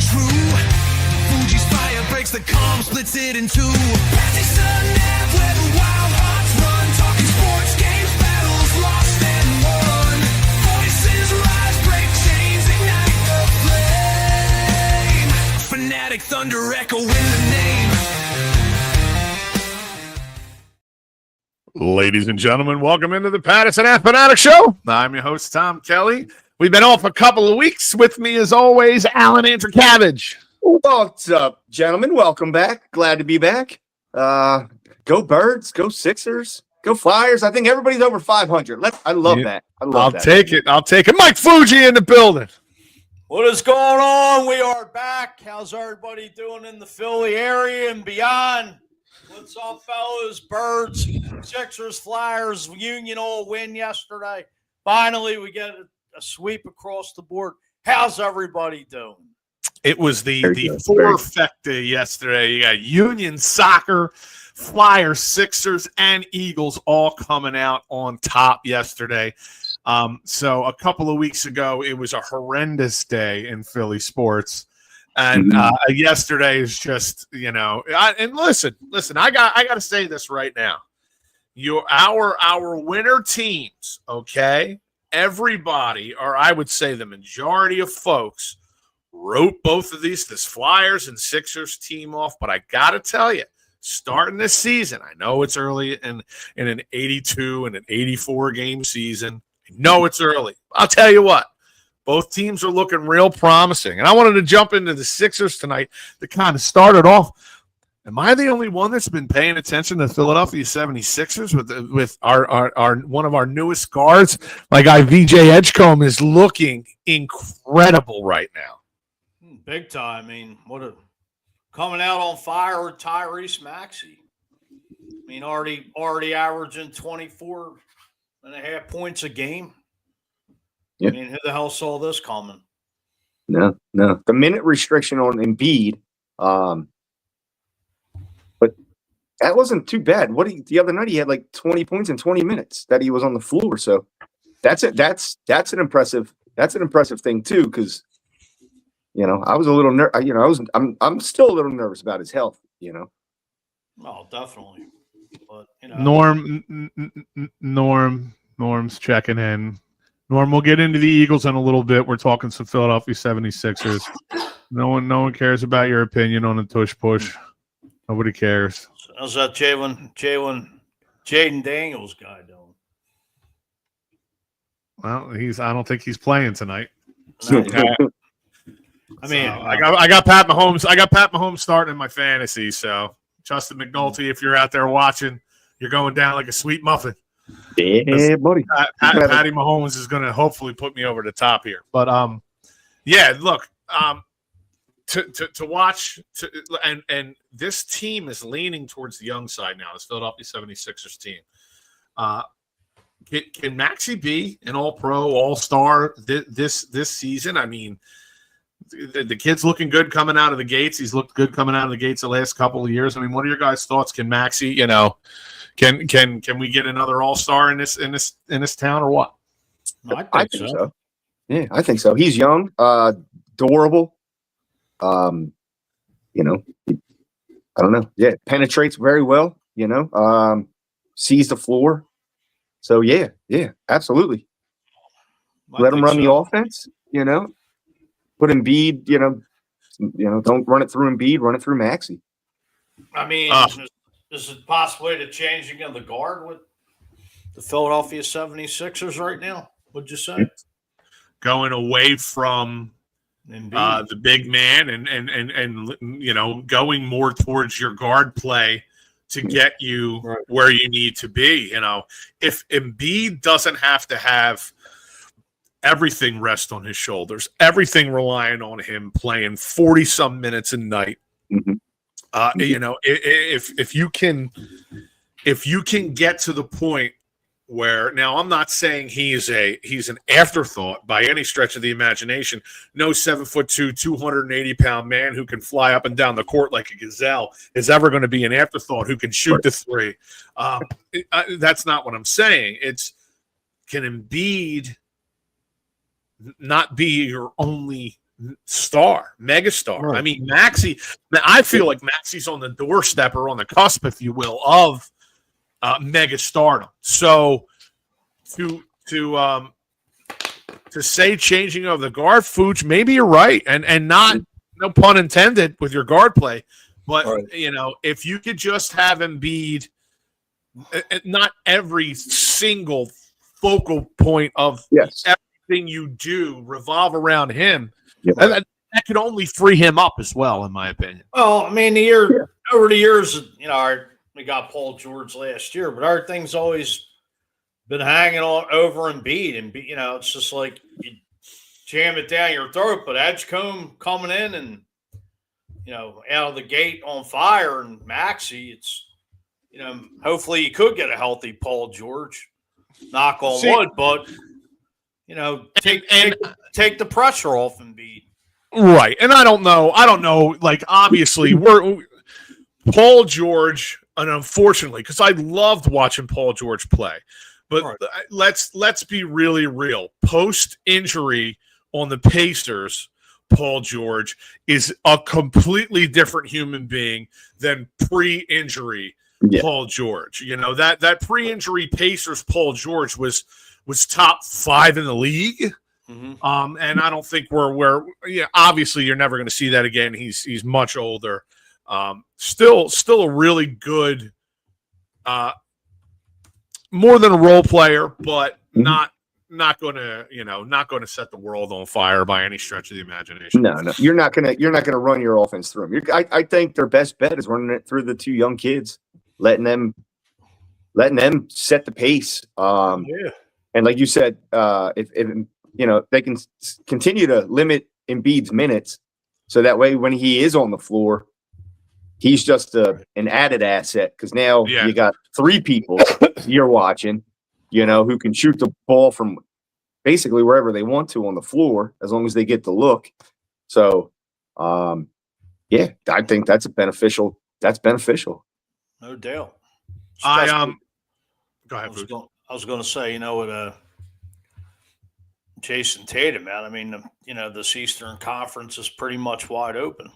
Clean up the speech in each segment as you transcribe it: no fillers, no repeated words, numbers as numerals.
true. Fuji's fire breaks the calm, splits it in two. Pattison Ave, where the wild hearts run. Talking sports, games, battles, lost and won. Voices rise, break chains, ignite the flame. Fanatic thunder echoing the name. Ladies and gentlemen, welcome into the Pattison Ave Phanatics Show. I'm your host, Tom Kelly. We've been off a couple of weeks. With me, as always, Alan Cabbage. What's up, gentlemen? Welcome back. Glad to be back. Go Birds, go Sixers, go Flyers. I think everybody's over 500. I love that. I'll take it. Mike Fuji in the building. What is going on? We are back. How's everybody doing in the Philly area and beyond? What's up, fellas? Birds, Sixers, Flyers, Union all win yesterday. Finally, we get a sweep across the board. How's everybody doing? It was the four-fecta yesterday. You got Union, Soccer, Flyers, Sixers, and Eagles all coming out on top yesterday. So a couple of weeks ago, it was a horrendous day in Philly sports. And yesterday is just, and listen, I got to say this right now. Our winner teams, okay? Everybody, or I would say the majority of folks, wrote both of this Flyers and Sixers team off. But I got to tell you, starting this season, I know it's early in an 82 and an 84 game season. I know it's early. I'll tell you what. Both teams are looking real promising. And I wanted to jump into the Sixers tonight to kind of start it off. Am I the only one that's been paying attention to Philadelphia 76ers with our one of our newest guards? My guy VJ Edgecombe is looking incredible right now. Big time. I mean, coming out on fire with Tyrese Maxey. I mean, already averaging 24.5 points a game. Yeah. I mean, who the hell saw this coming? No. The minute restriction on Embiid, but that wasn't too bad. The other night he had like 20 points in 20 minutes that he was on the floor. So that's it. That's an impressive thing too. Because I was a little I'm still a little nervous about his health. Oh, definitely. But Norm's checking in. Norm, we'll get into the Eagles in a little bit. We're talking some Philadelphia 76ers. No one cares about your opinion on the tush push. Nobody cares. How's that Jaden Daniels guy doing? Well, I don't think he's playing tonight. No. I mean, I got Pat Mahomes. I got Pat Mahomes starting in my fantasy. So Justin McNulty, if you're out there watching, you're going down like a sweet muffin. Yeah, buddy. Patty Mahomes is going to hopefully put me over the top here. But look, to watch and this team is leaning towards the young side now. This Philadelphia 76ers team. Can Maxey be an All-Pro, All-Star this season? I mean, the kid's looking good coming out of the gates. He's looked good coming out of the gates the last couple of years. I mean, what are your guys' thoughts? Can Maxey, Can we get another All-Star in this town or what? I think so. Yeah, I think so. He's young, adorable. I don't know. Yeah, penetrates very well. Sees the floor. So yeah, absolutely. Let him run the offense. Put Embiid. Don't run it through Embiid. Run it through Maxey. I mean. Is it possibly the changing of the guard with the Philadelphia 76ers right now? Would you say? Going away from the big man and going more towards your guard play to get you where you need to be. If Embiid doesn't have to have everything rest on his shoulders, everything relying on him playing 40-some minutes a night, if you can get to the point where now I'm not saying he's an afterthought by any stretch of the imagination. No 7'2", 280-pound man who can fly up and down the court like a gazelle is ever going to be an afterthought who can shoot the three. That's not what I'm saying. It's can Embiid not be your only megastar. Right. I mean, I feel like Maxi's on the doorstep or on the cusp, if you will, of megastardom. So to say changing of the guard, Fuchs, maybe you're right, and not, no pun intended with your guard play, but if you could just have Embiid, not every single focal point of everything you do revolve around him. Yeah. That could only free him up as well, in my opinion. Well, I mean, over the years, we got Paul George last year, but our thing's always been hanging on over Embiid, and it's just like you jam it down your throat. But Edgecombe coming in and out of the gate on fire, and Maxey, it's hopefully you could get a healthy Paul George. Knock on wood, but take the pressure off Embiid. Right, and I don't know. Like, obviously, we're Paul George, and unfortunately, because I loved watching Paul George play, but let's be really real. Post injury on the Pacers, Paul George is a completely different human being than pre-injury Paul George. That pre-injury Pacers Paul George was top 5 in the league. Mm-hmm. And I don't think obviously you're never going to see that again. He's much older. Still a really good, more than a role player, but not going to set the world on fire by any stretch of the imagination. No, you're not gonna run your offense through him. I think their best bet is running it through the 2 young kids, letting them set the pace. And like you said, if they can continue to limit Embiid's minutes, so that way when he is on the floor, he's just an added asset, because now you got 3 people you're watching, who can shoot the ball from basically wherever they want to on the floor, as long as they get the look. So, I think that's beneficial. No doubt. Go ahead. I was going to say, with Jason Tatum out, I mean, this Eastern Conference is pretty much wide open.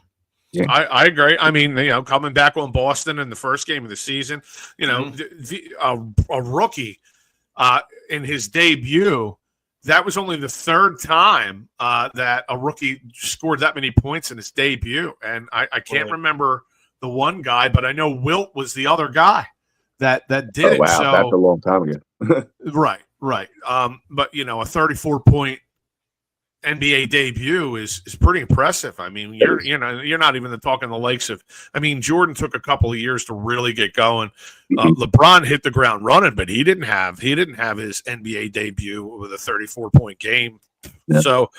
Yeah. I agree. I mean, coming back on Boston in the first game of the season, a rookie in his debut, that was only the 3rd time that a rookie scored that many points in his debut. And I can't remember the one guy, but I know Wilt was the other guy that did it. Wow, so, that's a long time ago. Right. But a 34-point NBA debut is pretty impressive. I mean, you're not even talking the likes of. I mean, Jordan took a couple of years to really get going. LeBron hit the ground running, but he didn't have his NBA debut with a 34-point game. Yeah. So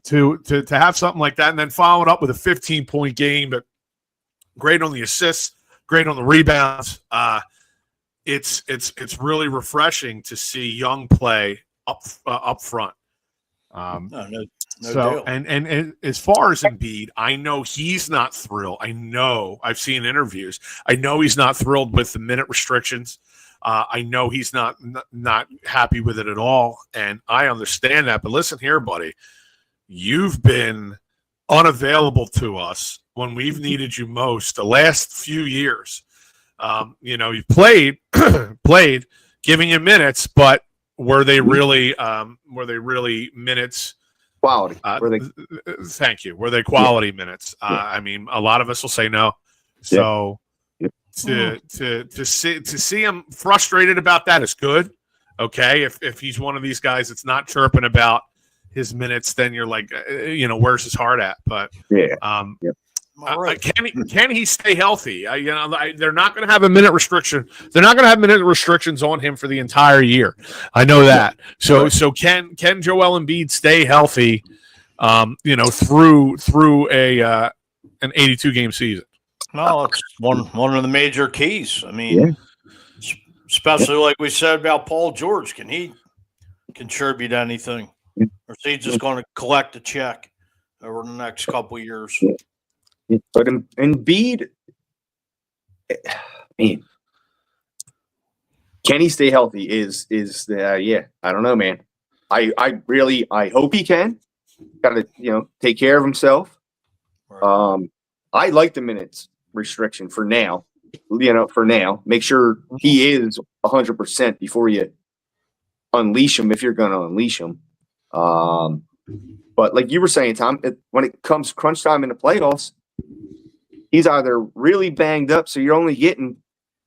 to have something like that and then follow it up with a 15-point game, but great on the assists, great on the rebounds. It's really refreshing to see young play up front. No So deal. and as far as Embiid, I know he's not thrilled. I know I've seen interviews. I know he's not thrilled with the minute restrictions. I know he's not happy with it at all, and I understand that. But listen here, buddy, you've been unavailable to us when we've needed you most the last few years. You played, giving you minutes, but were they really minutes? Quality. Thank you. Were they quality minutes? I mean, a lot of us will say no. So to see him frustrated about that is good. Okay, if he's one of these guys that's not chirping about his minutes, then you're like, where's his heart at? But can he stay healthy? They're not going to have a minute restriction. They're not going to have minute restrictions on him for the entire year. I know that. So can Joel Embiid stay healthy? Through an 82 game season. No, it's one of the major keys. I mean, especially like we said about Paul George, can he contribute anything, or is he just going to collect a check over the next couple of years? But Embiid, man, can he stay healthy? I don't know, man. I hope he can. got to take care of himself. Right. I like the minutes restriction for now. For now, make sure he is 100% before you unleash him if you're going to unleash him. But like you were saying, Tom, when it comes crunch time in the playoffs, he's either really banged up, so you're only getting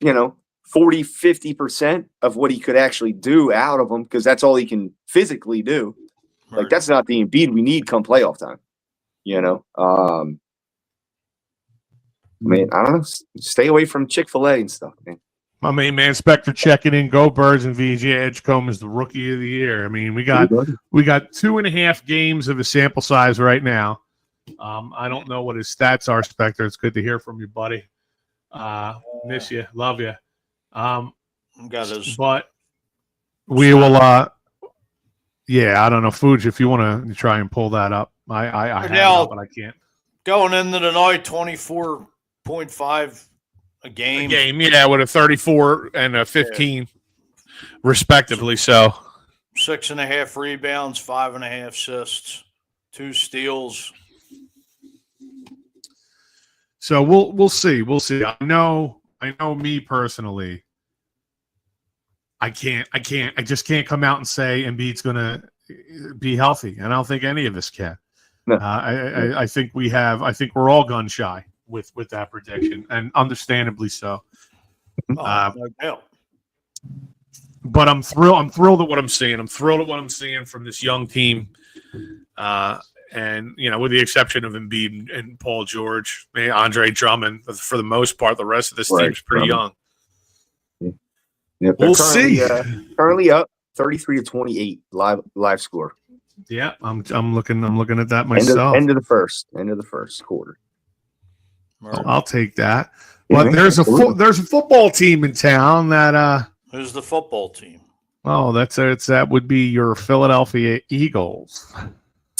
40-50% of what he could actually do out of him because that's all he can physically do. Right. Like that's not the Embiid we need come playoff time. I mean, I don't know. Stay away from Chick-fil-A and stuff, man. My main man Spectre checking in. Go Birds, and VJ Edgecombe is the rookie of the year. I mean, we got 2.5 games of a sample size right now. I don't know what his stats are, Spectre. It's good to hear from you, buddy. Miss you, love you. But we will. Yeah, I don't know, Fuji. If you want to try and pull that up, I have it up, but I can't. Going into the night, 24.5 a game. Yeah, with a 34 and a 15, respectively. So 6.5 rebounds, 5.5 assists, 2 steals. So we'll see. We'll see. I know me personally. I just can't come out and say Embiid's going to be healthy. And I don't think any of us can. No. I think we're all gun shy with that prediction, and understandably so. No doubt. But I'm thrilled at what I'm seeing. I'm thrilled at what I'm seeing from this young team. And with the exception of Embiid and Paul George, maybe Andre Drummond, for the most part, the rest of this team's pretty young. Yeah, we'll see. Currently up 33-28 live score. Yeah, I'm looking at that myself. End of the first quarter. I'll take that. But there's a football team in town that Who's the football team? Oh, that would be your Philadelphia Eagles.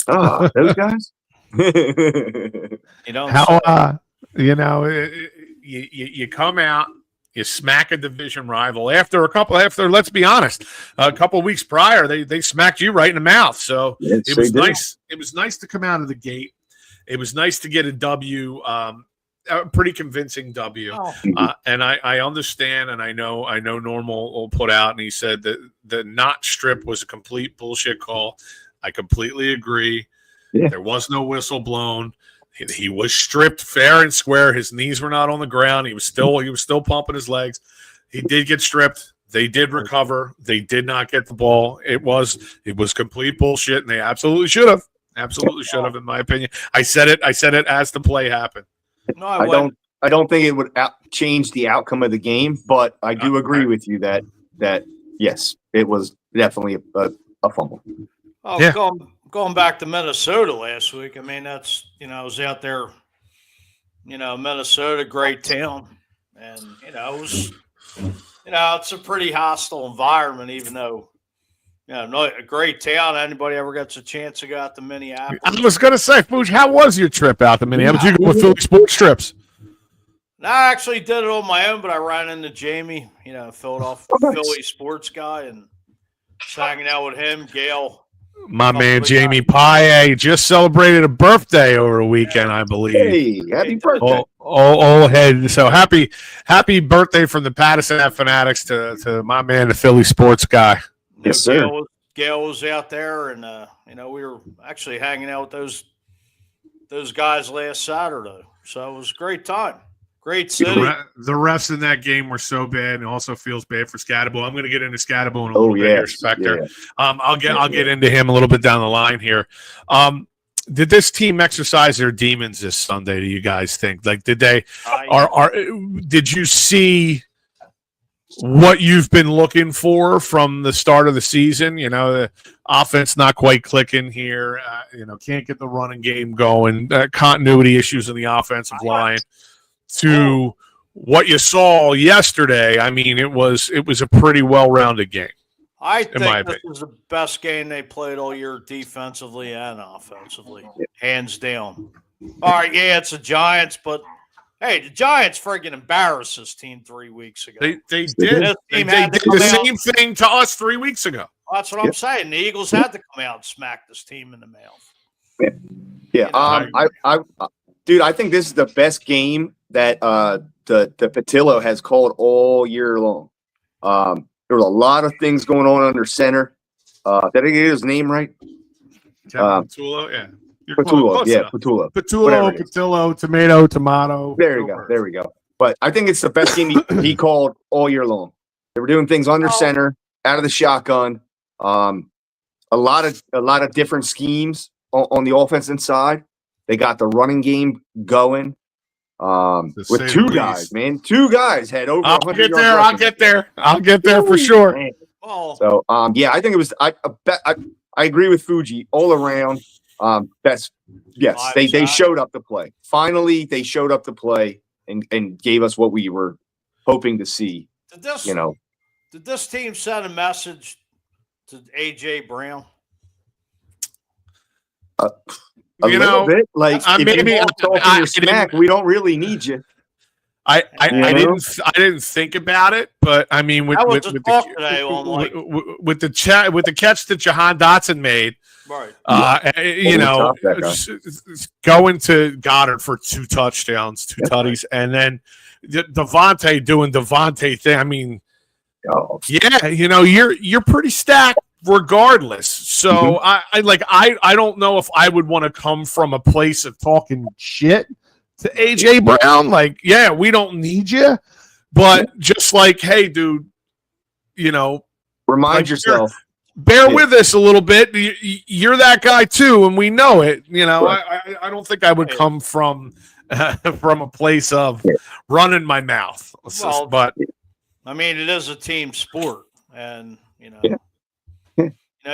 Oh, those guys. You come out, you smack a division rival after let's be honest, a couple of weeks prior they smacked you right in the mouth. So it was nice. It was nice to come out of the gate. It was nice to get a W, a pretty convincing W. And I understand, and I know Normal will put out, and he said that the not strip was a complete bullshit call. I completely agree. Yeah. There was no whistle blown. He was stripped fair and square. His knees were not on the ground. He was still pumping his legs. He did get stripped. They did recover. They did not get the ball. It was complete bullshit, and they absolutely should have. Absolutely should have, in my opinion. I said it as the play happened. No, I don't think it would change the outcome of the game, but I do agree with you that yes, it was definitely a fumble. Oh, yeah. Going back to Minnesota last week, I mean, that's, I was out there, Minnesota, great town. And, it was, it's a pretty hostile environment, even though, a great town. Anybody ever gets a chance to go out to Minneapolis? I was going to say, Fuji, how was your trip out to Minneapolis? You go with Philly Sports Trips? I actually did it on my own, but I ran into Jamie, Philly sports guy, and just hanging out with him, Gail. My man Jamie Paye just celebrated a birthday over the weekend, I believe. Hey, happy birthday! Old head. So happy birthday from the Pattison Ave Phanatics to my man, the Philly sports guy. Yes, sir. Gail was out there, and we were actually hanging out with those guys last Saturday. So it was a great time. Great city. The refs in that game were so bad, and also feels bad for Scatterbo. I'm going to get into Scatterbo in a little bit here, Spectre. Yeah. I'll get into him a little bit down the line here. Did this team exercise their demons this Sunday? Do you guys think? Like, did they? Did you see what you've been looking for from the start of the season? The offense not quite clicking here. Can't get the running game going. Continuity issues in the offensive line. To what you saw yesterday, I mean, it was a pretty well-rounded game. I think this was the best game they played all year, defensively and offensively, hands down. All right, yeah, it's the Giants, but hey, the Giants friggin' embarrassed this team 3 weeks ago. They did. They did the same thing to us 3 weeks ago. That's what I'm saying. The Eagles had to come out and smack this team in the mouth. Yeah. Dude, I think this is the best game that the Patillo has called all year long. There was a lot of things going on under center. Did I get his name right? Patullo, yeah. Patullo, yeah, Patullo. Patillo, tomato. There you go. There we go. But I think it's the best game he called all year long. They were doing things under center, out of the shotgun. A lot of different schemes on the offensive side. They got the running game going. With two guys, man. Two guys had over 100 yards. I'll get there for sure. So, yeah, I think it was. I agree with Fuji all around. They showed up to play. Finally, they showed up to play and gave us what we were hoping to see. Did this team send a message to AJ Brown? A little bit, like if you want talking your smack, we don't really need you. I didn't think about it, but I mean with the catch that Jahan Dotson made, right? Going to Goddard for 2 touchdowns, 2 tutties, and then Devontae doing Devontae thing. I mean, you're pretty stacked regardless. So I don't know if I would want to come from a place of talking shit to AJ Brown. Like, yeah, we don't need you, but just like, hey, dude, remind yourself. Bear with us a little bit. You're that guy too, and we know it. I don't think I would come from a place of running my mouth. But I mean, it is a team sport, and you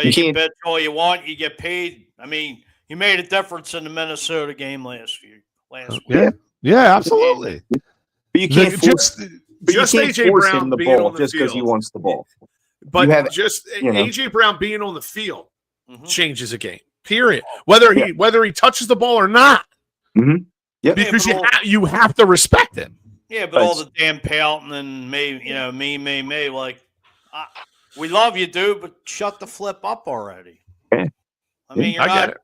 you can bet all you want. You get paid. I mean, you made a difference in the Minnesota game last week. Yeah, absolutely. But you can't force AJ Brown the ball just because he wants the ball. But AJ Brown being on the field changes a game. Period. Whether he touches the ball or not. Mm-hmm. Yeah, because you have to respect him. Yeah, but all the damn pouting and me, like, we love you, dude, but shut the flip up already. Yeah. I mean, you're not.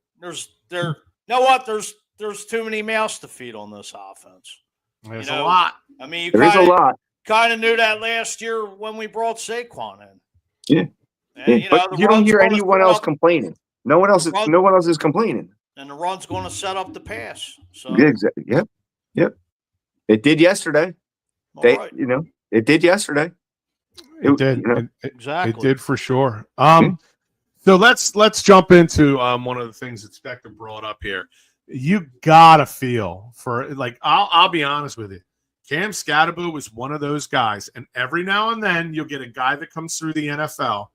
There's too many mouths to feed on this offense. There's a lot. I mean, there is a lot. Kind of knew that last year when we brought Saquon in. Yeah. And, but you don't hear anyone else complaining. No one else is complaining. And the run's going to set up the pass. So exactly. Yep. It did yesterday. It did yesterday. It did. Exactly. It did for sure. So let's jump into one of the things that Spectre brought up here. You gotta feel for, like, I'll be honest with you. Cam Scatterbo was one of those guys, and every now and then you'll get a guy that comes through the NFL.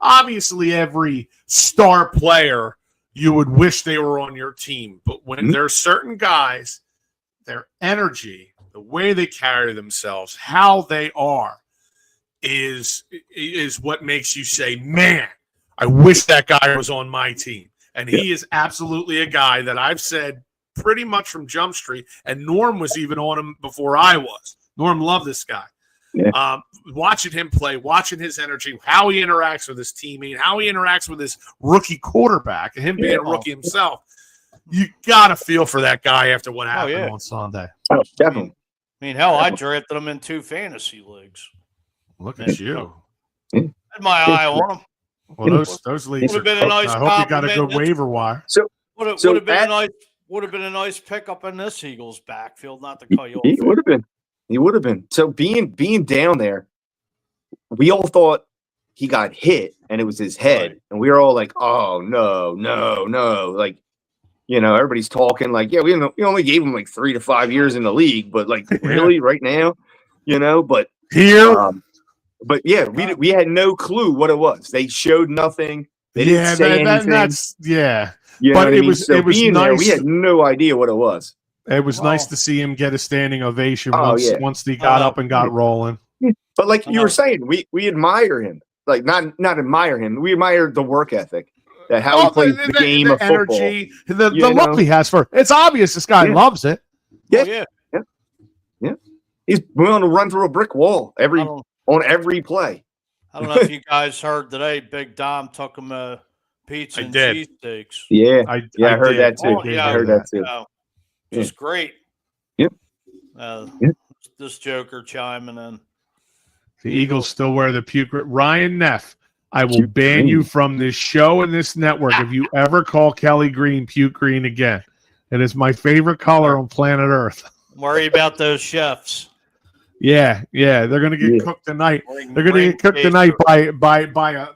Obviously, every star player you would wish they were on your team, but when there are certain guys, their energy, the way they carry themselves, how they are, is what makes you say, man, I wish that guy was on my team. And he is absolutely a guy that I've said pretty much from Jump Street, and Norm was even on him before I was. Norm loved this guy. Yeah. Watching him play, watching his energy, how he interacts with his teammate, how he interacts with his rookie quarterback, and him being a rookie himself. You got to feel for that guy after what happened on Sunday. Oh, definitely. I mean, hell, I drafted him in 2 fantasy leagues. Look at you. Had my eye on him. Well, those leagues are been a nice I hope you got a good waiver wire. Would have been a nice pickup in this Eagles backfield, not to call you. He would have been. So being down there, we all thought he got hit and it was his head, right. And we were all like, "Oh no!" Like, everybody's talking like, "Yeah, we only gave him like 3 to 5 years in the league, but like, really, right now, But here." But yeah, we had no clue what it was. They showed nothing. They didn't say anything. But it was nice. There, we had no idea what it was. It was nice to see him get a standing ovation once he got up and got rolling. But like you were saying, we admire him. Like not admire him. We admire the work ethic, that how he plays the game of energy, football. The look he has for. It's obvious this guy loves it. Yeah. He's willing to run through a brick wall on every play. I don't know if you guys heard today, Big Dom took him to pizza I and did. cheesesteaks. Yeah, I heard did. that too. Yeah, I heard that too. Just great. Yep. Yep. This Joker chiming in. The Eagles still wear the puke. Ryan Neff, I will Puke ban green. you from this show and this network if you ever call Kelly Green puke green again. It is my favorite color on planet Earth. Worry about those chefs. Yeah, they're gonna get cooked tonight. They're gonna get cooked tonight by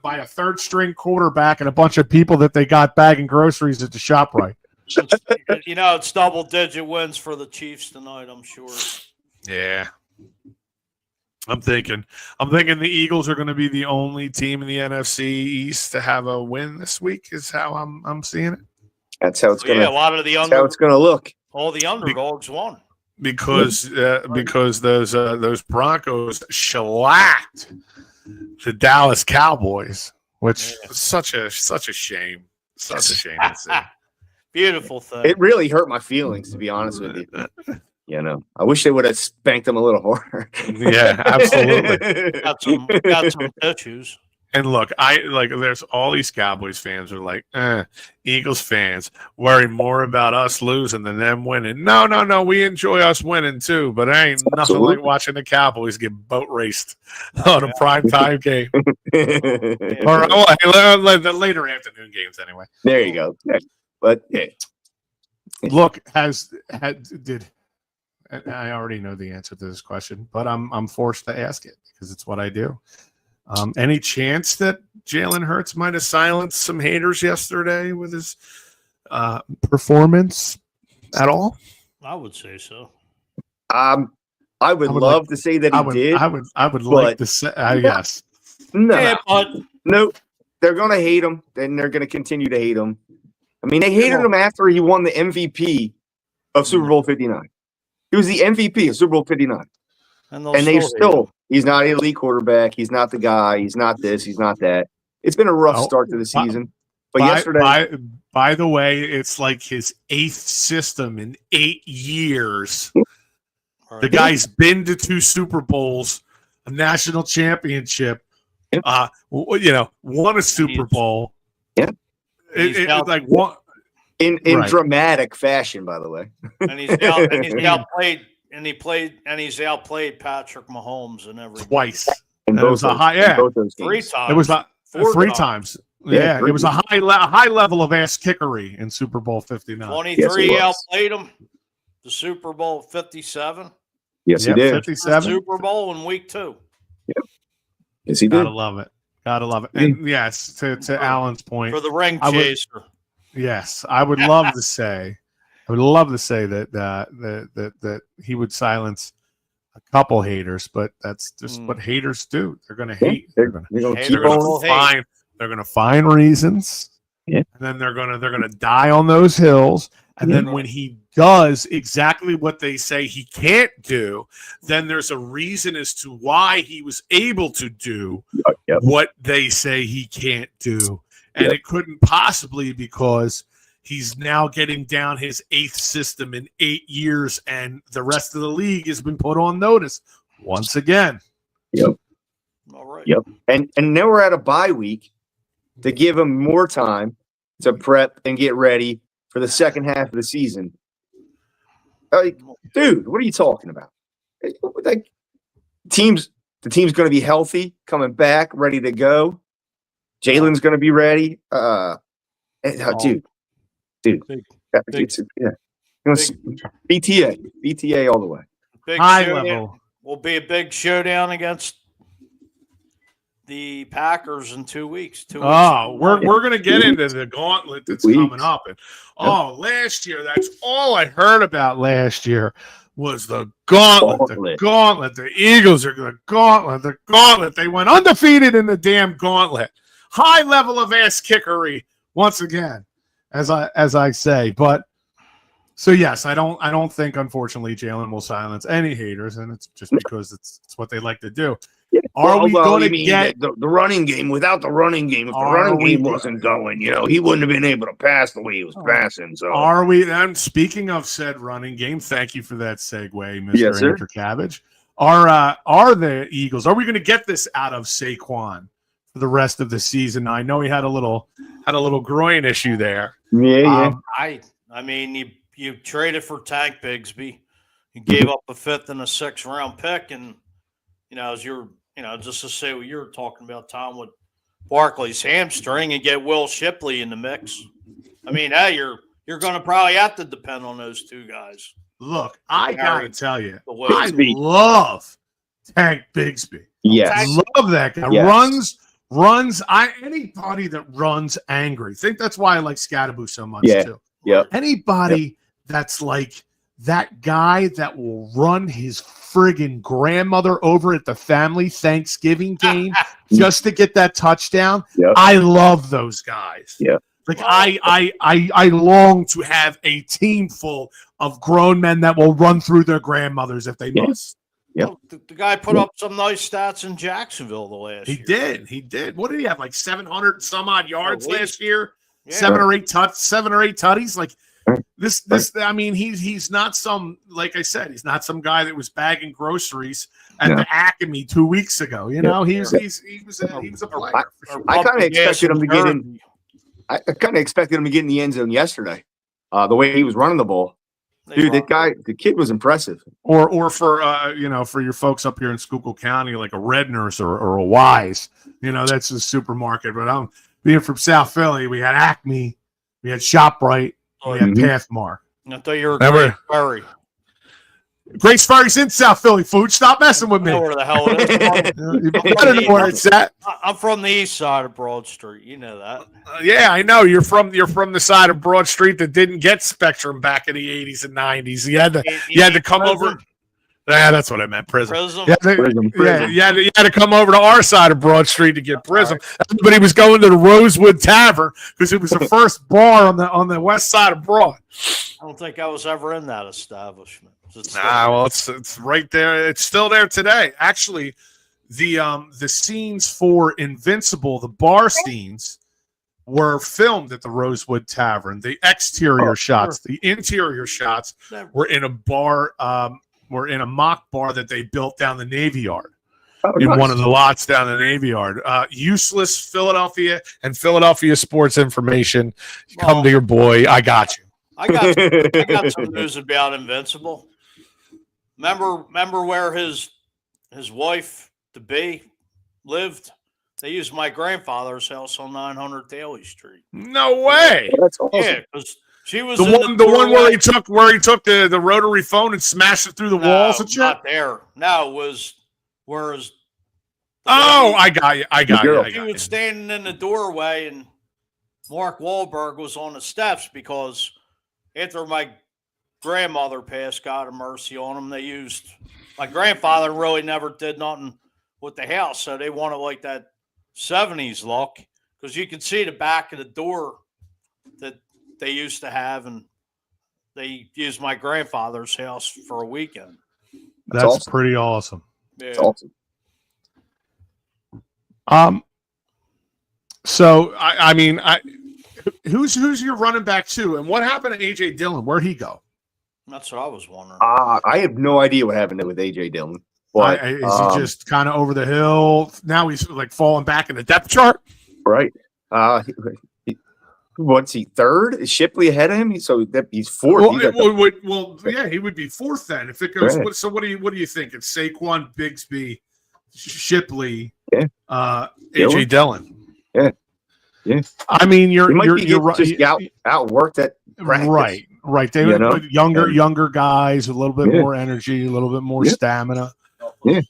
a third string quarterback and a bunch of people that they got bagging groceries at the ShopRite. It's double digit wins for the Chiefs tonight, I'm sure. Yeah. I'm thinking the Eagles are going to be the only team in the NFC East to have a win this week. Is how I'm seeing it. That's how it's going to. A lot of the how it's going to look. All the underdogs won because those Broncos shellacked the Dallas Cowboys, which is such a shame. Such a shame to see. Beautiful thing. It really hurt my feelings, to be honest with you. I wish they would have spanked them a little harder. Yeah, absolutely. got some issues. And look, there's all these Cowboys fans are like, Eagles fans worry more about us losing than them winning. No, we enjoy us winning too, but there ain't nothing like watching the Cowboys get boat raced on a primetime game. Or the later afternoon games anyway. There you go. But yeah. Look, did I already know the answer to this question, but I'm forced to ask it because it's what I do. Any chance that Jalen Hurts might have silenced some haters yesterday with his performance at all? I would say so. I would love to say that he did. I would like to say yes. No, they're going to hate him, and they're going to continue to hate him. I mean, they hated him after he won the MVP of Super Bowl 59. He was the MVP of Super Bowl 59. And he's not an elite quarterback. He's not the guy. He's not this. He's not that. It's been a rough start to the season. But yesterday. By the way, it's like his 8th system in 8 years. The guy's been to 2 Super Bowls, a national championship, won a Super Bowl. Yeah. It's like one in dramatic fashion, by the way. And he's outplayed Patrick Mahomes and everything. Twice. It was a high, both those games. 3 times. It was 3 times. Yeah, it was a high level of ass kickery in Super Bowl 59. 23 outplayed him. The Super Bowl 57. Yes, he did. 57. Super Bowl in week 2. Yep. Yes, he did. Gotta love it. And yes, to Alan's point, for the ring chaser. Yes, I would love to say. that he would silence a couple haters, but that's just what haters do. They're going to hate. They're going to find reasons, and then they're going to die on those hills. And then when he does exactly what they say he can't do, then there's a reason as to why he was able to do what they say he can't do. And it couldn't possibly because he's now getting down his 8th system in 8 years, and the rest of the league has been put on notice once again. Yep. All right. Yep. And now we're at a bye week to give him more time to prep and get ready for the second half of the season. Like, dude, what are you talking about? Like, the team's going to be healthy, coming back, ready to go. Jalen's going to be ready. Dude. BTA all the way. High level. Will be a big showdown against the Packers in 2 weeks. We're going to get into the gauntlet that's coming up. And last year, that's all I heard about last year was the gauntlet. The gauntlet. The Eagles are the gauntlet. The gauntlet. They went undefeated in the damn gauntlet. High level of ass kickery once again, as I say. But so yes, I don't think unfortunately Jalen will silence any haters, and it's just because it's what they like to do. Yeah. Are we going to get the running game without the running game? If the running game wasn't going, he wouldn't have been able to pass the way he was passing. So are we then? Speaking of said running game, thank you for that segue, Mr. Andrew Cabbage. Are the Eagles? Are we going to get this out of Saquon for the rest of the season? I know he had a little had a little groin issue there. Yeah. I mean, you traded for Tank Bigsby. You gave up a 5th and a 6th round pick, and as just to say what you were talking about, Tom, with Barkley's hamstring, and get Will Shipley in the mix. I mean, hey, you're going to probably have to depend on those two guys. Look, I gotta tell you, I love Tank Bigsby. Yes. I love that guy. Yes. Runs. Anybody that runs angry. I think that's why I like Scatterboo so much too. Yeah. Anybody that's like that guy that will run his friggin' grandmother over at the family Thanksgiving game just to get that touchdown. Yep. I love those guys. Yeah. Like I long to have a team full of grown men that will run through their grandmothers if they must. Yep. Well, the guy put up some nice stats in Jacksonville the last year. He did. What did he have? Like 700 and some odd yards last year? Yeah. 7 or 8 tutties. Like this. I mean, he's not some, like I said, he's not some guy that was bagging groceries at the Acme 2 weeks ago. He was a player. I kind of expected him to get in. I kind of expected him to get in the end zone yesterday. The way he was running the ball, dude, the kid was impressive. Or for for your folks up here in Schuylkill County, like a Red Nurse or a Wise, that's a supermarket. But I'm being from South Philly, we had Acme, we had ShopRite, we had Pathmark. I thought you were Grace Ferry. Grace Ferry's in South Philly, food. Stop messing with me. I know where the hell it is. You better know where it's at. I'm from the east side of Broad Street. You know that. Yeah, I know. You're from the side of Broad Street that didn't get Spectrum back in the 80s and 90s. You had to come over. Yeah, that's what I meant. Prism. Prism. You had to come over to our side of Broad Street to get Prism. Everybody was going to the Rosewood Tavern because it was the first bar on the west side of Broad. I don't think I was ever in that establishment. It's right there. It's still there today. Actually, the scenes for Invincible, the bar scenes, were filmed at the Rosewood Tavern. The exterior shots, the interior shots were in a bar. Were in a mock bar that they built down the Navy Yard. One of the lots down the Navy Yard. Useless Philadelphia and Philadelphia sports information. Come to your boy. I got you. I got some news about Invincible. Remember where his wife to be lived? They used my grandfather's house on 900 Daly Street. No way. That's awesome. Yeah, because she was the one where he took the rotary phone and smashed it through the walls and shit. Not there. No, it was whereas. I got you. He was standing in the doorway, and Mark Wahlberg was on the steps because after my grandmother passed, God have mercy on him, they used my grandfather really never did nothing with the house, so they wanted like that 70s look because you could see the back of the door that they used to have, and they used my grandfather's house for a weekend. That's awesome. Pretty awesome. Yeah. That's awesome. So I mean, who's your running back too, and what happened to AJ Dillon? Where'd he go? That's what I was wondering. I have no idea what happened with AJ Dillon. But is he just kind of over the hill? Now he's like falling back in the depth chart, right? What's he, third? Is Shipley ahead of him? So he's fourth. Yeah, he would be fourth then if it goes. Right. So what do you think? It's Saquon, Bigsby, Shipley, AJ Dillon. Yeah. I mean, you're just outworked at practice. Right. They would younger guys, a little bit more energy, a little bit more stamina. Yeah.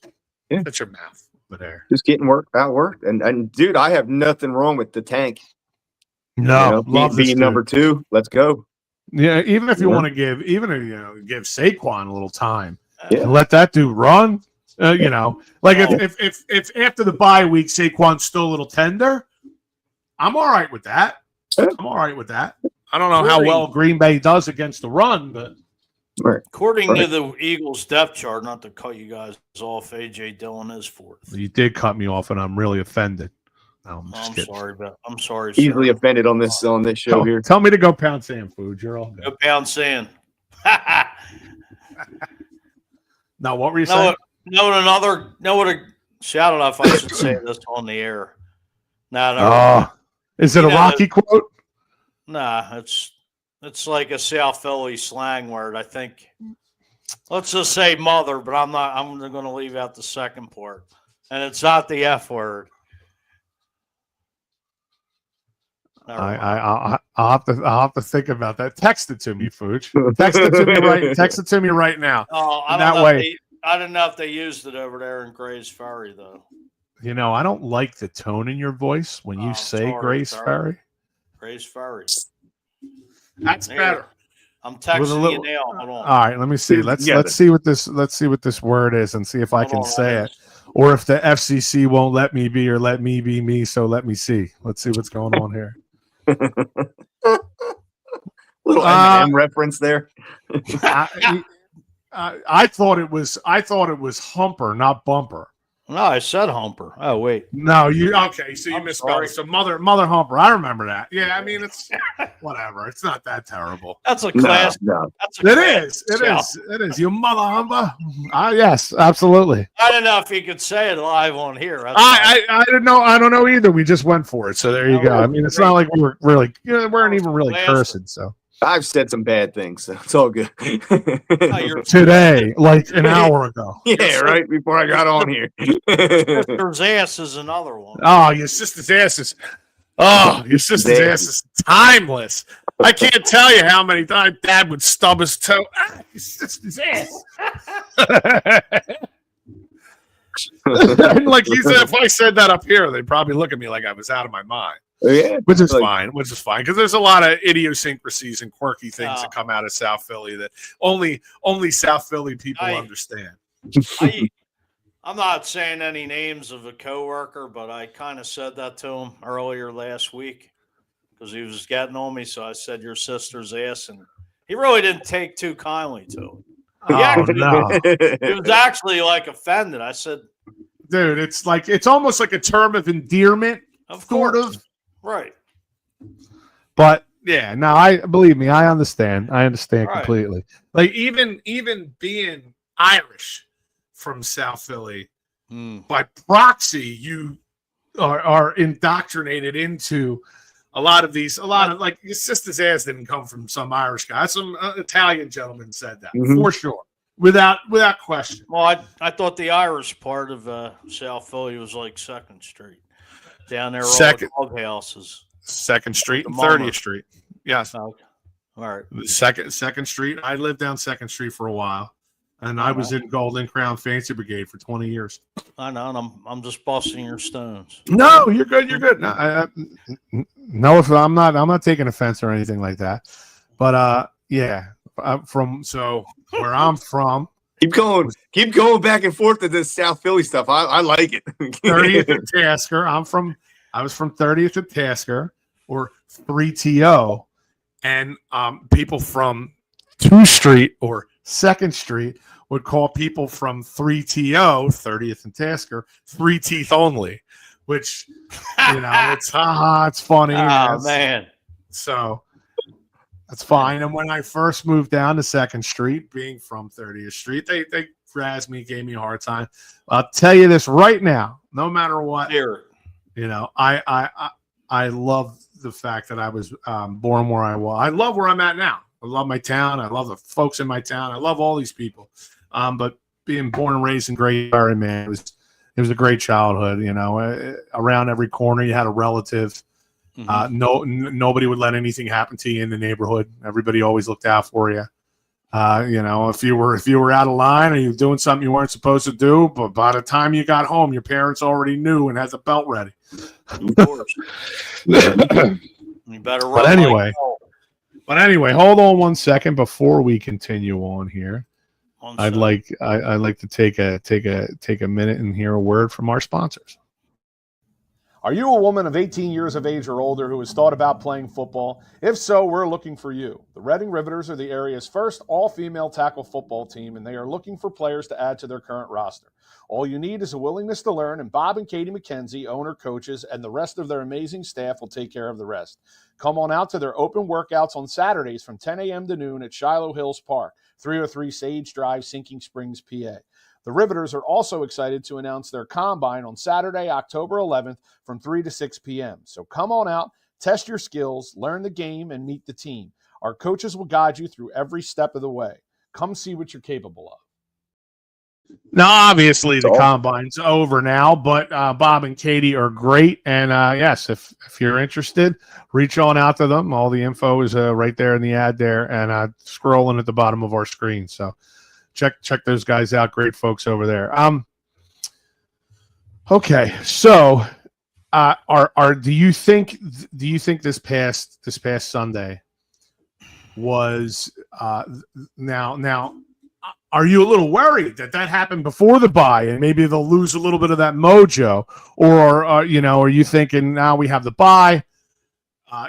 That's your mouth over there. Just getting outworked. And dude, I have nothing wrong with the Tank. No, love being number 2. Let's go. Yeah, even if you want to give Saquon a little time and let that dude run. If after the bye week Saquon's still a little tender, I'm all right with that. I don't know how well Green Bay does against the run, but according to the Eagles depth chart, not to cut you guys off, AJ Dillon is fourth. You did cut me off, and I'm really offended. No, I'm sorry. Easily offended on this show here. Tell me to go pound sand food. You're all good. Go pound sand. Now, what were you saying? Shout out if I should say this on the air. No. Is it a Rocky quote? Nah, it's like a South Philly slang word. I think. Let's just say mother, but I'm going to leave out the second part, and it's not the F word. I'll have to think about that. Text it to me, Fooch. Text it to me right now. Oh, I don't know if they used it over there in Gray's Ferry though. You know, I don't like the tone in your voice when you say Gray's Ferry. Gray's Ferry. That's better. I'm texting you now. Hold on. All right, let me see. Let's see what this word is and see if I can say it. Or if the FCC won't let me be or let me be me, so let me see. Let's see what's going on here. Little Eminem reference there. I thought it was humper, not bumper. No, I said humper. Oh wait. No, okay, so you misspelled it. So mother humper. I remember that. Yeah, I mean it's whatever. It's not that terrible. That's a class. No. It is. You mother humper. Yes, absolutely. I don't know if he could say it live on here. I don't know. I don't know either. We just went for it. So there you go. I mean, it's not like we weren't even really cursing. So I've said some bad things, so it's all good. Today, like an hour ago. Yeah, right before I got on here. Sister's ass is another one. Oh, your sister's ass is. Oh, your sister's ass is timeless. I can't tell you how many times Dad would stub his toe. Your sister's ass. Like he said, if I said that up here, they'd probably look at me like I was out of my mind. Yeah, which is fine because there's a lot of idiosyncrasies and quirky things that come out of South Philly that only South Philly people understand. I'm not saying any names of a coworker, but I kind of said that to him earlier last week because he was getting on me. So I said your sister's ass, and he really didn't take too kindly to it. He was actually like offended. I said, dude, it's almost like a term of endearment, sort of. Right. But yeah, no, believe me, I understand. I understand completely. Like even being Irish from South Philly, by proxy, you are indoctrinated into a lot of like your sister's ass didn't come from some Irish guy. Some Italian gentleman said that for sure. Without question. Well, I thought the Irish part of South Philly was like 2nd Street. Down there, all the houses. 2nd Street and 30th Street. Yes. Okay. All right. Second Street. I lived down 2nd Street for a while, and I was in Golden Crown Fancy Brigade for 20 years. I know, and I'm just busting your stones. No, you're good. You're good. No, if I'm not taking offense or anything like that. But yeah, where I'm from. Keep going back and forth to this South Philly stuff. I like it. 30th and Tasker. I was from 30th and Tasker, or 3TO, and people from 2 Street or 2nd Street would call people from 3TO, 30th and Tasker, 3 teeth only, which it's it's funny. Oh man. So that's fine. And when I first moved down to 2nd Street, being from 30th Street, they razzed me, gave me a hard time. I'll tell you this right now, no matter what, I love the fact that I was born where I was. I love where I'm at now. I love my town. I love the folks in my town. I love all these people. But being born and raised in Great Barry, man, it was a great childhood. Around every corner you had a relative. Nobody would let anything happen to you in the neighborhood. Everybody always looked out for you. If you were out of line or you were doing something you weren't supposed to do, but by the time you got home, your parents already knew and had the belt ready. Of course. You better run. But anyway, hold on one second before we continue on here. I'd like to take a minute and hear a word from our sponsors. Are you a woman of 18 years of age or older who has thought about playing football? If so, we're looking for you. The Reading Riveters are the area's first all-female tackle football team, and they are looking for players to add to their current roster. All you need is a willingness to learn, and Bob and Katie McKenzie, owner, coaches, and the rest of their amazing staff will take care of the rest. Come on out to their open workouts on Saturdays from 10 a.m. to noon at Shiloh Hills Park, 303 Sage Drive, Sinking Springs, PA. The Riveters are also excited to announce their combine on Saturday, October 11th from 3 to 6 p.m. So come on out, Test your skills, learn the game, and meet the team. Our coaches will guide you through every step of the way. Come see what you're capable of. Now, obviously, the combine's over now, but Bob and Katie are great. And yes, if you're interested, reach on out to them. All the info is right there in the ad there and scrolling at the bottom of our screen. So check those guys out. Great folks over there. Okay, so do you think this past Sunday was now? Are you a little worried that happened before the bye and maybe they'll lose a little bit of that mojo, or are you thinking now we have the bye,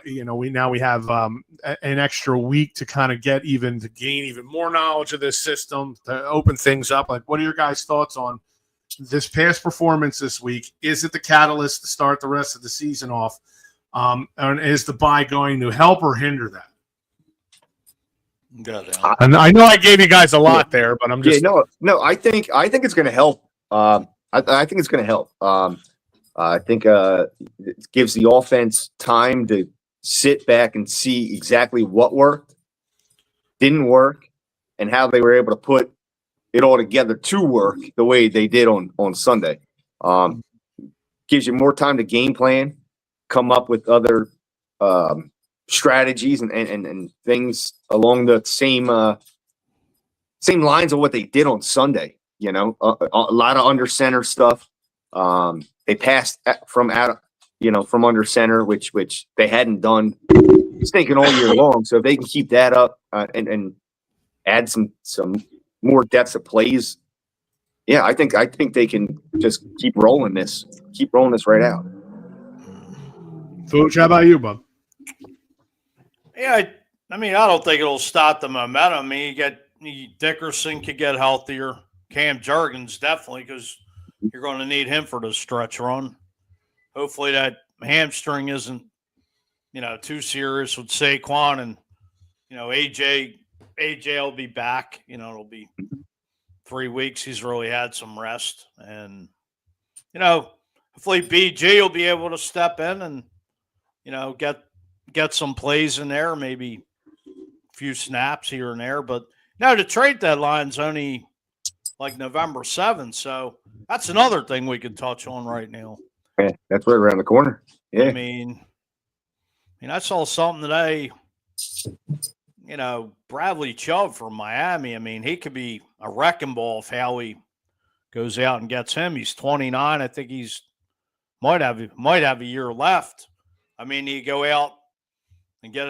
we have an extra week to kind of gain even more knowledge of this system to open things up? Like, what are your guys' thoughts on this past performance this week? Is it the catalyst to start the rest of the season off? And is the bye going to help or hinder that? And I know I gave you guys a lot there, but I'm just no. I think it's going to help. I think it's going to help. I think it gives the offense time to sit back and see exactly what worked, didn't work, and how they were able to put it all together to work the way they did on Sunday. Gives you more time to game plan, come up with other strategies and things along the same lines of what they did on Sunday. A lot of under center stuff. They passed from under center, which they hadn't done stinking all year long. So if they can keep that up and add some more depth of plays, yeah, I think they can just keep rolling this right out. Fooch, how about you, Bob? Yeah, I mean, I don't think it'll stop the momentum. I mean, Dickerson could get healthier. Cam Jurgens definitely, because you're going to need him for the stretch run. Hopefully that hamstring isn't, too serious with Saquon, and AJ will be back. It'll be 3 weeks. He's really had some rest, and hopefully BG will be able to step in and get some plays in there, maybe a few snaps here and there. But the trade deadline's only like November 7th, so that's another thing we could touch on right now. Yeah, that's right around the corner. Yeah, I mean, I saw something today. Bradley Chubb from Miami. I mean, he could be a wrecking ball if Howie goes out and gets him. He's 29. I think he's might have a year left. I mean, you go out and get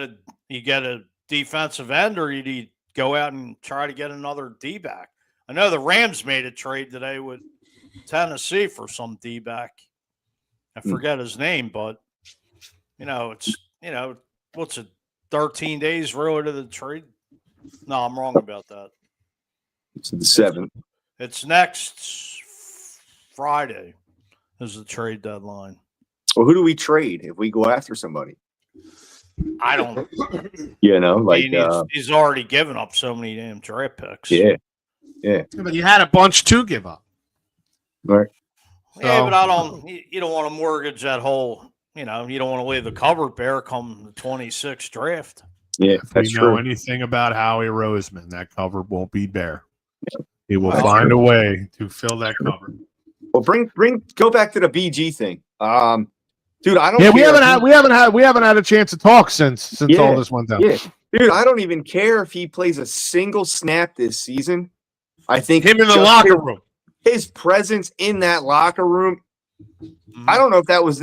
a defensive end, or you go out and try to get another D-back. I know the Rams made a trade today with Tennessee for some D-back. I forget his name, but it's what's it, 13 days really to the trade? No, I'm wrong about that. It's the 7th. It's next Friday is the trade deadline. Well, who do we trade if we go after somebody? I don't. He's already given up so many damn draft picks. Yeah. But you had a bunch to give up. Right. Yeah, but I don't. You don't want to mortgage that whole. You don't want to leave the cupboard bare come the 26th draft. Yeah, if you know anything about Howie Roseman, that cupboard won't be bare. He will find a way to fill that cupboard. Well, go back to the BG thing. Dude, I don't. Yeah, we haven't had a chance to talk since all this went down. Yeah, dude, I don't even care if he plays a single snap this season. I think him in the locker room, his presence in that locker room. I don't know if that was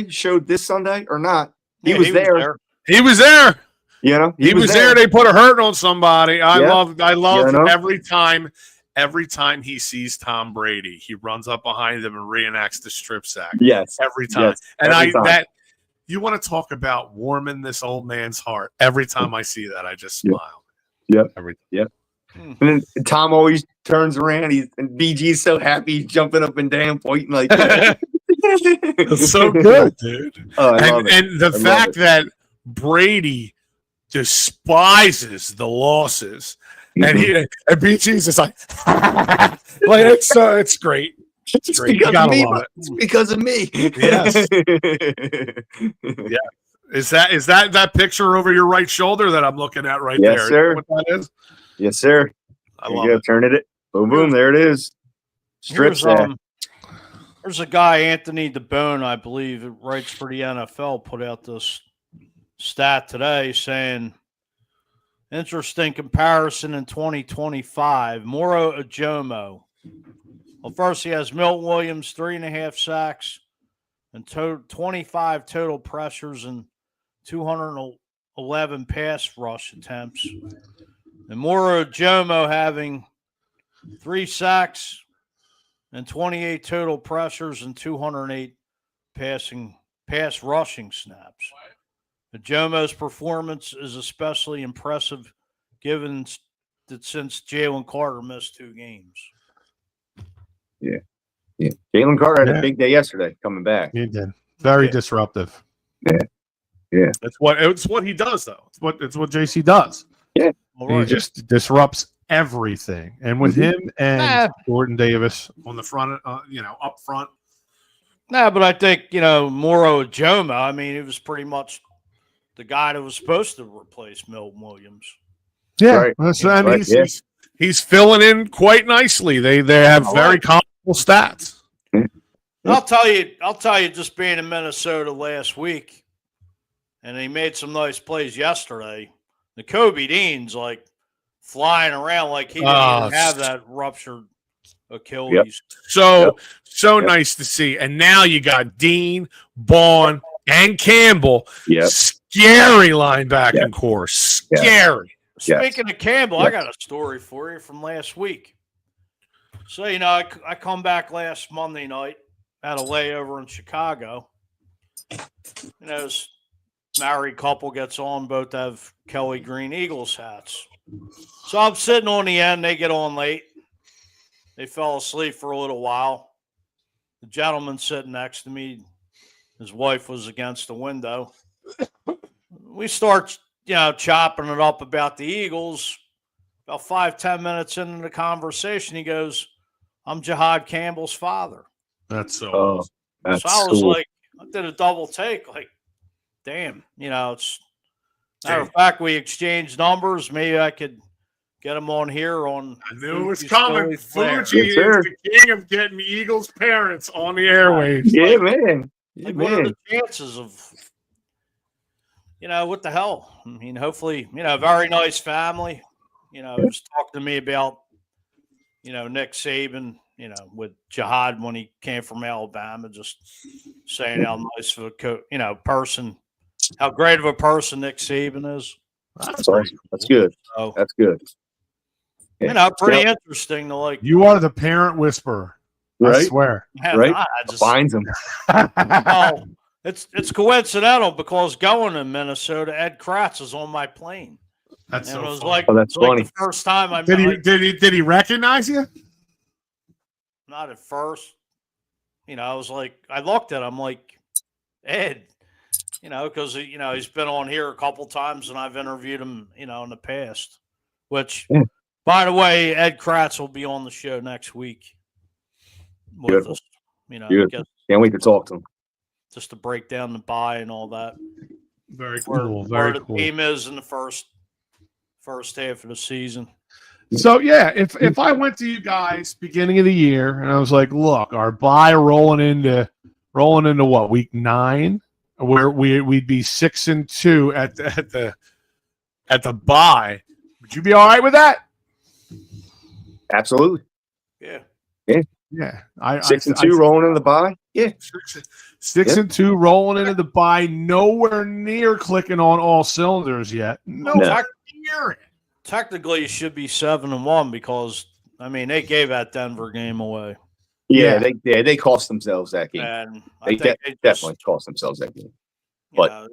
showed this Sunday or not. He was there. He was there. He was there. They put a hurt on somebody. I love every time he sees Tom Brady, he runs up behind him and reenacts the strip sack. Yes. Every time. Yes, you want to talk about warming this old man's heart. Every time I see that, I just smile. Yep. Yep. And then Tom always turns around. And BG's so happy, he's jumping up and down, pointing like that. It's so good, dude. And the fact that Brady despises the losses, and BG's just like it's great. It's great. Because of me. It's because of me. Yes. Yeah. Is that picture over your right shoulder that I'm looking at right Yes, there? sir. Is that what that is? Yes, sir. I There love you go. it. Turn it. Boom, boom. There it is. Strip sack. There's a guy, Anthony DeBone, I believe, that writes for the NFL, put out this stat today saying, interesting comparison in 2025. Moro Ajomo. Well, first he has Milton Williams, 3.5 sacks and 25 total pressures and 211 pass rush attempts. And Moro Ajomo having 3 sacks and 28 total pressures and 208 pass rushing snaps. Ajomo's performance is especially impressive given that since Jalen Carter missed 2 games. Yeah. Jalen Carter had a big day yesterday coming back. He did. Very disruptive. Yeah. It's what he does, though. It's what JC does. Yeah. He just disrupts everything. And with him and Jordan Davis on the front, up front. Nah, but I think, Moro Ajomo, I mean, it was pretty much the guy that was supposed to replace Milton Williams. Yeah. Right. He's filling in quite nicely. They have very comparable stats. I'll tell you, just being in Minnesota last week, and he made some nice plays yesterday. The Kobe Dean's like flying around like he didn't even have that ruptured Achilles. Yep. So nice to see. And now you got Dean, Bond, and Campbell. Yep. Scary linebacking core. Scary. Speaking of Campbell, I got a story for you from last week. So, I come back last Monday night, had a layover in Chicago. This married couple gets on, both have Kelly Green Eagles hats. So I'm sitting on the end. They get on late. They fell asleep for a little while. The gentleman sitting next to me, his wife was against the window. We start, chopping it up about the Eagles. About 5-10 minutes into the conversation, he goes, "I'm Jihad Campbell's father." That's so awesome. So I was like, I did a double take, like, damn, it's matter of fact, we exchanged numbers. Maybe I could get him on here on. I knew it was coming. Fuji is sir. the king of getting Eagles parents on the airwaves. Yeah, man. Yeah, What are the chances of, what the hell? I mean, hopefully, very nice family. Was talking to me about, Nick Saban, with Jihad when he came from Alabama, just saying how nice of a person, how great of a person Nick Saban is. That's awesome. That's good. So, That's good. Yeah. Pretty interesting to like. You are the parent whisperer. Right? I swear. Right? Finds him. Oh, it's coincidental because going to Minnesota, Ed Kracz is on my plane. That's and so it was funny. like, that's funny. the first time I Did he recognize you? Not at first. I was like, I looked at him like, Ed, because he's been on here a couple times and I've interviewed him, in the past. Which, by the way, Ed Kracz will be on the show next week with us. Can't wait to talk to him. Just to break down the bye and all that. Very cool. Where the team is in the first half of the season. So if I went to you guys beginning of the year and I was like, look, our bye rolling into what, week 9, where we'd be 6-2 at the bye, would you be all right with that? Absolutely. Yeah. Yeah. 6-2 rolling in the bye. Yeah. 6-2 rolling into the bye, nowhere near clicking on all cylinders yet. Nowhere near. Technically, you should be 7-1 because they gave that Denver game away. Yeah, they cost themselves that game. And they definitely cost themselves that game. But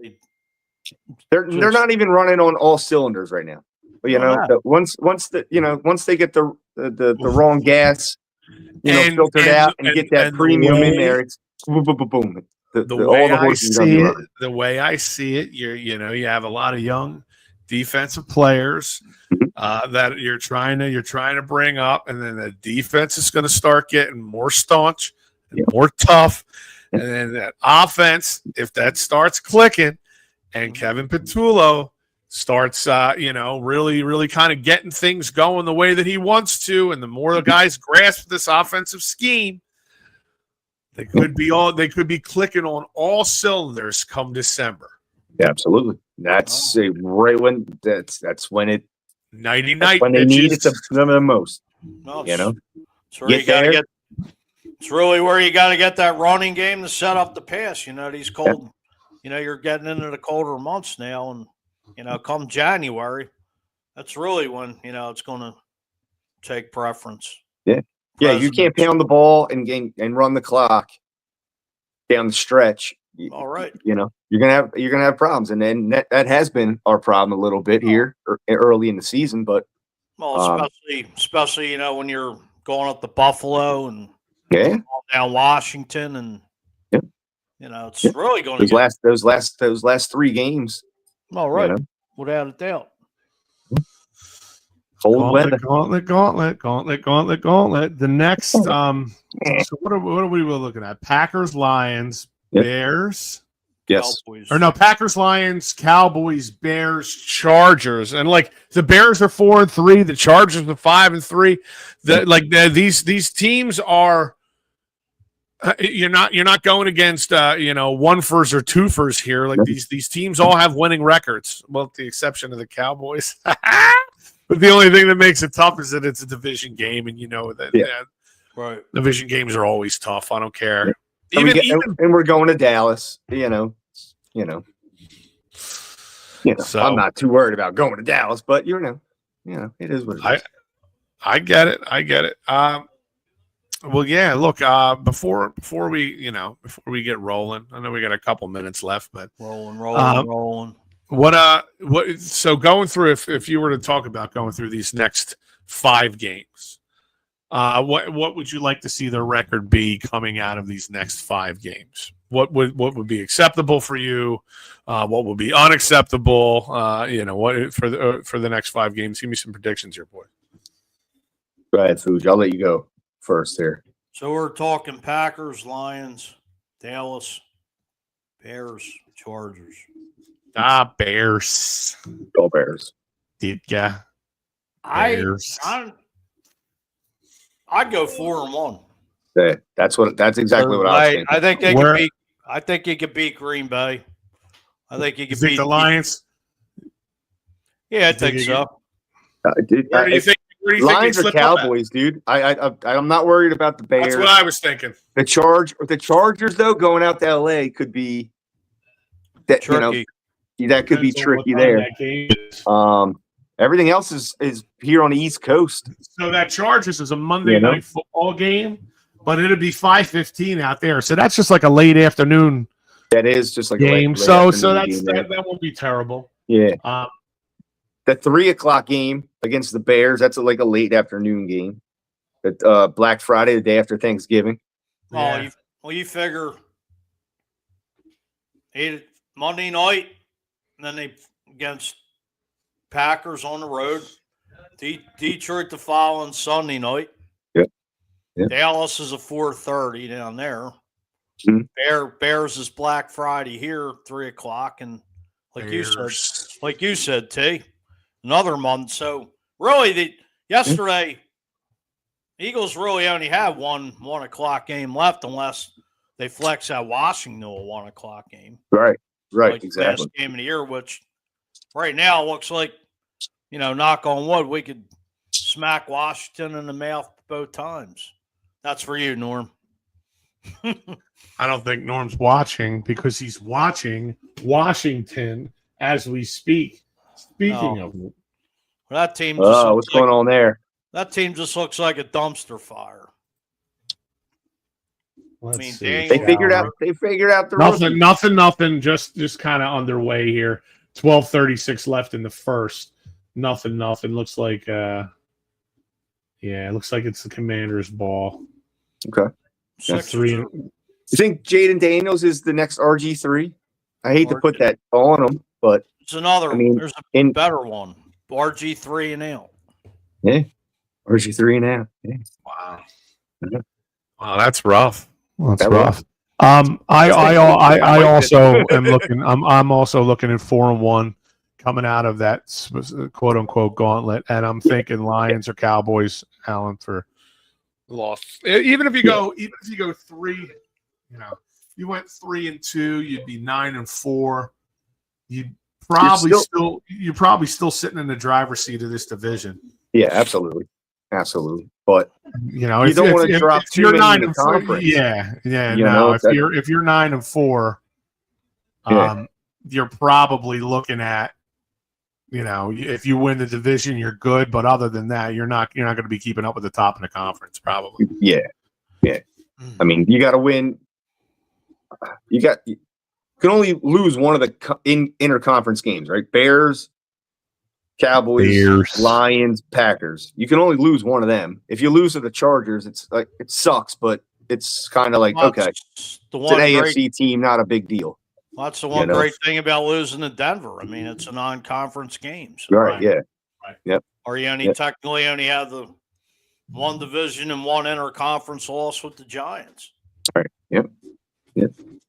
they're not even running on all cylinders right now. But once they get the wrong gas, filtered out and get that premium in there, it's boom, boom, boom, boom. The way I see it, you have a lot of young defensive players that you're trying to bring up, and then the defense is going to start getting more staunch and more tough, and then that offense, if that starts clicking, and Kevin Petullo starts, really kind of getting things going the way that he wants to, and the more the guys grasp this offensive scheme, they could be clicking on all cylinders come December. Yeah, absolutely. That's right when that's when it Nighty night when they need it the most. No, It's where you gotta get. It's really where you got to get that running game to set up the pass. These cold. You're getting into the colder months now, and come January, that's really when it's going to take preference. Yeah, you can't pound the ball and run the clock down the stretch. All right, you're gonna have problems, and then that has been our problem a little bit here early in the season. But especially when you're going up to Buffalo and down Washington, and it's really going to those last 3 games. All right, without a doubt. Cold weather. Gauntlet. The next, so what are we looking at? Packers, Lions, Bears. Yes. Cowboys. Or no, Packers, Lions, Cowboys, Bears, Chargers, and the Bears are 4-3, the Chargers are 5-3. These teams are. You're not going against one-fers or two-fers here. These teams all have winning records, well, with the exception of the Cowboys. But the only thing that makes it tough is that it's a division game, and right. Division games are always tough. I don't care. And we're going to Dallas. So, I'm not too worried about going to Dallas, but it is what it is. I get it. Well, yeah. Look, before we get rolling, I know we got a couple minutes left, but rolling. So going through, if you were to talk about going through these next 5 games, what would you like to see the record be coming out of these next 5 games? What would be acceptable for you? What would be unacceptable? What for the next 5 games? Give me some predictions here, boy. Go ahead, Fuji. I'll let you go first here. So we're talking Packers, Lions, Dallas, Bears, Chargers. Bears. Go Bears. Yeah. Bears. I'd go 4-1. That's exactly what I was thinking. I think you could beat Green Bay. I think you could beat the Lions. Yeah, I think so. Where do you think? Lions or Cowboys, dude? I'm not worried about the Bears. That's what I was thinking. The Chargers, though, going out to LA could be that. Tricky. That could be tricky there. Everything else is here on the East Coast. So that Chargers is a Monday night football game, but it'll be 5:15 out there. So that's just like a late afternoon. That is just like game. A late that won't be terrible. Yeah. The 3:00 game against the Bears, that's like a late afternoon game. But Black Friday, the day after Thanksgiving. Yeah. You figure Monday night, and then they against Packers on the road. Detroit the following Sunday night. Yep. Dallas is a 4:30 down there. Mm-hmm. Bears is Black Friday here, 3:00, and like you said, T, another month. So really, yesterday, Eagles really only have one 1:00 game left, unless they flex out Washington to a 1:00 game. Right, like exactly. Last game of the year, which right now looks like, knock on wood, we could smack Washington in the mouth both times. That's for you, Norm. I don't think Norm's watching, because he's watching Washington as we speak. Speaking of it. That team. What's going on there? That team just looks like a dumpster fire. They figured out the nothing. Just kind of underway here. 12:36 left in the first. Nothing. Looks like it looks like it's the Commanders' ball. Okay. That's 3. You think Jaden Daniels is the next RG3? I hate to put that on him, but it's another. There's a better one. RG3 and out. Yeah. RG3 and out. Yeah. Wow. Wow, that's rough. That's rough. I also am looking. I'm also looking at 4-1 coming out of that quote unquote gauntlet, and I'm thinking Lions or Cowboys, Alan, for loss. Even if you go 3, you went 3-2, you'd be 9-4. You're probably still sitting in the driver's seat of this division. Yeah, absolutely. But you don't want to drop too you're many 9-4. Yeah. If you're 9-4, you're probably looking at, if you win the division, you're good. But other than that, you're not going to be keeping up with the top of the conference, probably. Yeah. I mean, you got to win. You can only lose one of the interconference games, right? Bears, Cowboys, Lions, Packers. You can only lose one of them. If you lose to the Chargers, it's like it sucks, but it's kind of like okay, it's an AFC team, not a big deal. That's the one great thing about losing to Denver. I mean, it's a non-conference game, so right? Yeah, right. Yep. Or you technically only have the one division and one interconference loss with the Giants. Right. Yep.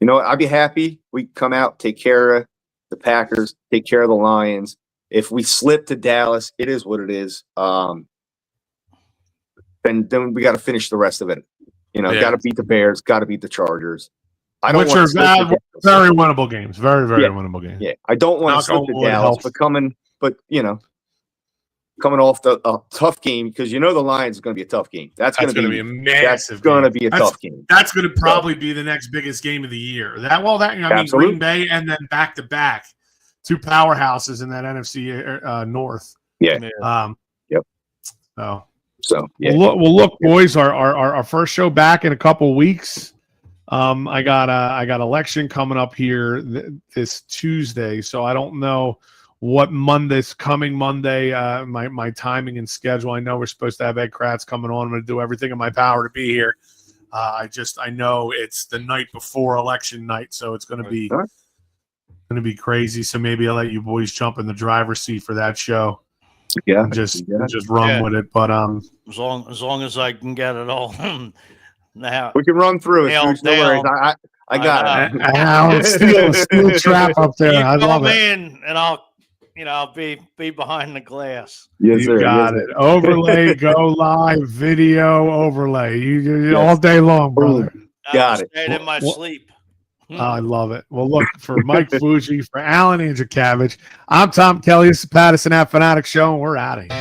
I'd be happy we come out, take care of the Packers, take care of the Lions. If we slip to Dallas, it is what it is. Then we got to finish the rest of it. Got to beat the Bears, got to beat the Chargers. I don't want to very winnable games, very winnable games. Yeah, I don't want to slip to Dallas, but coming off a tough game because the Lions is going to be a tough game. That's going to be a massive. That's going to be a tough game. That's going to probably be the next biggest game of the year. Green Bay and then back to back, 2 powerhouses in that NFC North. Yeah. Yep. So yeah. Well, look, boys, our first show back in a couple weeks. I got election coming up here this Tuesday, so I don't know what coming Monday, my timing and schedule. I know we're supposed to have Ed Kracz coming on. I'm going to do everything in my power to be here. I know it's the night before election night, so it's going to be crazy. So maybe I'll let you boys jump in the driver's seat for that show. Yeah, just run with it. But as long as I can get it all. Now we can run through it. No worries. I got it. Steel trap up there. I love it. And I'll be behind the glass. Yes, sir. You got it. Overlay, go live, video overlay. You all day long, brother. Got it. Stayed in my sleep. I love it. Well, look, for Mike Fuji, for Alan Andrikavich, I'm Tom Kelly. This is the Pattison Ave Phanatics Show, and we're out of here.